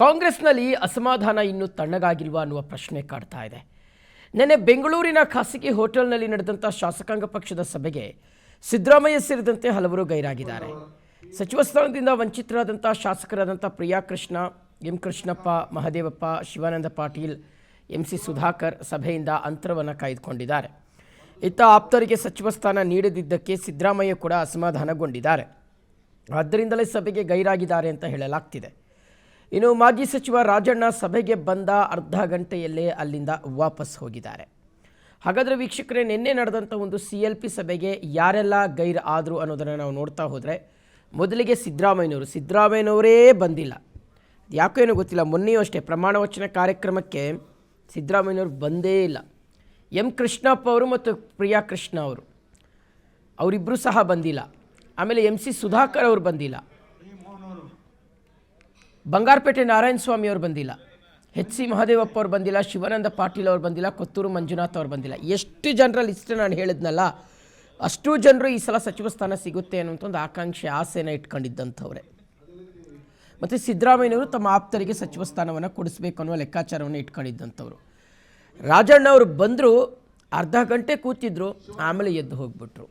ಕಾಂಗ್ರೆಸ್ನಲ್ಲಿ ಅಸಮಾಧಾನ ಇನ್ನೂ ತಣ್ಣಗಾಗಿಲ್ವಾ ಅನ್ನುವ ಪ್ರಶ್ನೆ ಕಾಡ್ತಾ ಇದೆ. ನೆನ್ನೆ ಬೆಂಗಳೂರಿನ ಖಾಸಗಿ ಹೋಟೆಲ್ನಲ್ಲಿ ನಡೆದಂಥ ಶಾಸಕಾಂಗ ಪಕ್ಷದ ಸಭೆಗೆ ಸಿದ್ದರಾಮಯ್ಯ ಸೇರಿದಂತೆ ಹಲವರು ಗೈರಾಗಿದ್ದಾರೆ. ಸಚಿವ ಸ್ಥಾನದಿಂದ ವಂಚಿತರಾದಂಥ ಶಾಸಕರಾದಂಥ ಪ್ರಿಯಾ ಕೃಷ್ಣ, ಎಂ ಕೃಷ್ಣಪ್ಪ, ಮಹದೇವಪ್ಪ, ಶಿವಾನಂದ ಪಾಟೀಲ್, MC ಸುಧಾಕರ್ ಸಭೆಯಿಂದ ಅಂತರವನ್ನು ಕಾಯ್ದುಕೊಂಡಿದ್ದಾರೆ. ಇತ್ತ ಆಪ್ತರಿಗೆ ಸಚಿವ ಸ್ಥಾನ ನೀಡದಿದ್ದಕ್ಕೆ ಸಿದ್ದರಾಮಯ್ಯ ಕೂಡ ಅಸಮಾಧಾನಗೊಂಡಿದ್ದಾರೆ. ಆದ್ದರಿಂದಲೇ ಸಭೆಗೆ ಗೈರಾಗಿದ್ದಾರೆ ಅಂತ ಹೇಳಲಾಗ್ತಿದೆ. ಇನ್ನು ಮಾಜಿ ಸಚಿವ ರಾಜಣ್ಣ ಸಭೆಗೆ ಬಂದ ಅರ್ಧ ಗಂಟೆಯಲ್ಲೇ ಅಲ್ಲಿಂದ ವಾಪಸ್ ಹೋಗಿದ್ದಾರೆ. ಹಾಗಾದರೆ ವೀಕ್ಷಕರೇ, ನಿನ್ನೆ ನಡೆದಂಥ ಒಂದು CLP ಸಭೆಗೆ ಯಾರೆಲ್ಲ ಗೈರ್ ಆದರು ಅನ್ನೋದನ್ನು ನಾವು ನೋಡ್ತಾ ಹೋದರೆ, ಮೊದಲಿಗೆ ಸಿದ್ದರಾಮಯ್ಯನವರೇ ಬಂದಿಲ್ಲ. ಯಾಕೋ ಏನೋ ಗೊತ್ತಿಲ್ಲ, ಮೊನ್ನೆಯೂ ಅಷ್ಟೇ ಪ್ರಮಾಣ ವಚನ ಕಾರ್ಯಕ್ರಮಕ್ಕೆ ಸಿದ್ದರಾಮಯ್ಯನವರು ಬಂದೇ ಇಲ್ಲ. ಎಂ ಕೃಷ್ಣಪ್ಪ ಅವರು ಮತ್ತು ಪ್ರಿಯಾ ಕೃಷ್ಣ ಅವರಿಬ್ಬರೂ ಸಹ ಬಂದಿಲ್ಲ. ಆಮೇಲೆ MC ಸುಧಾಕರ್ ಅವರು ಬಂದಿಲ್ಲ. ಬಂಗಾರಪೇಟೆ ನಾರಾಯಣ ಸ್ವಾಮಿ ಅವರು ಬಂದಿಲ್ಲ. HC ಮಹದೇವಪ್ಪ ಅವರು ಬಂದಿಲ್ಲ. ಶಿವಾನಂದ ಪಾಟೀಲ್ ಅವರು ಬಂದಿಲ್ಲ. ಕೊತ್ತೂರು ಮಂಜುನಾಥ್ ಅವರು ಬಂದಿಲ್ಲ. ಎಷ್ಟು ಜನರ ಲಿಸ್ಟ್ ನಾನು ಹೇಳಿದ್ನಲ್ಲ, ಅಷ್ಟು ಜನರು ಈ ಸಲ ಸಚಿವ ಸ್ಥಾನ ಸಿಗುತ್ತೆ ಅನ್ನೋಂಥ ಒಂದು ಆಸೆನ ಇಟ್ಕೊಂಡಿದ್ದಂಥವ್ರೆ. ಮತ್ತು ಸಿದ್ದರಾಮಯ್ಯನವರು ತಮ್ಮ ಆಪ್ತರಿಗೆ ಸಚಿವ ಸ್ಥಾನವನ್ನು ಕೊಡಿಸ್ಬೇಕು ಅನ್ನುವ ಲೆಕ್ಕಾಚಾರವನ್ನು ಇಟ್ಕೊಂಡಿದ್ದಂಥವ್ರು. ರಾಜಣ್ಣ ಅವರು ಬಂದರು, ಅರ್ಧ ಗಂಟೆ ಕೂತಿದ್ರು, ಆಮೇಲೆ ಎದ್ದು ಹೋಗ್ಬಿಟ್ರು.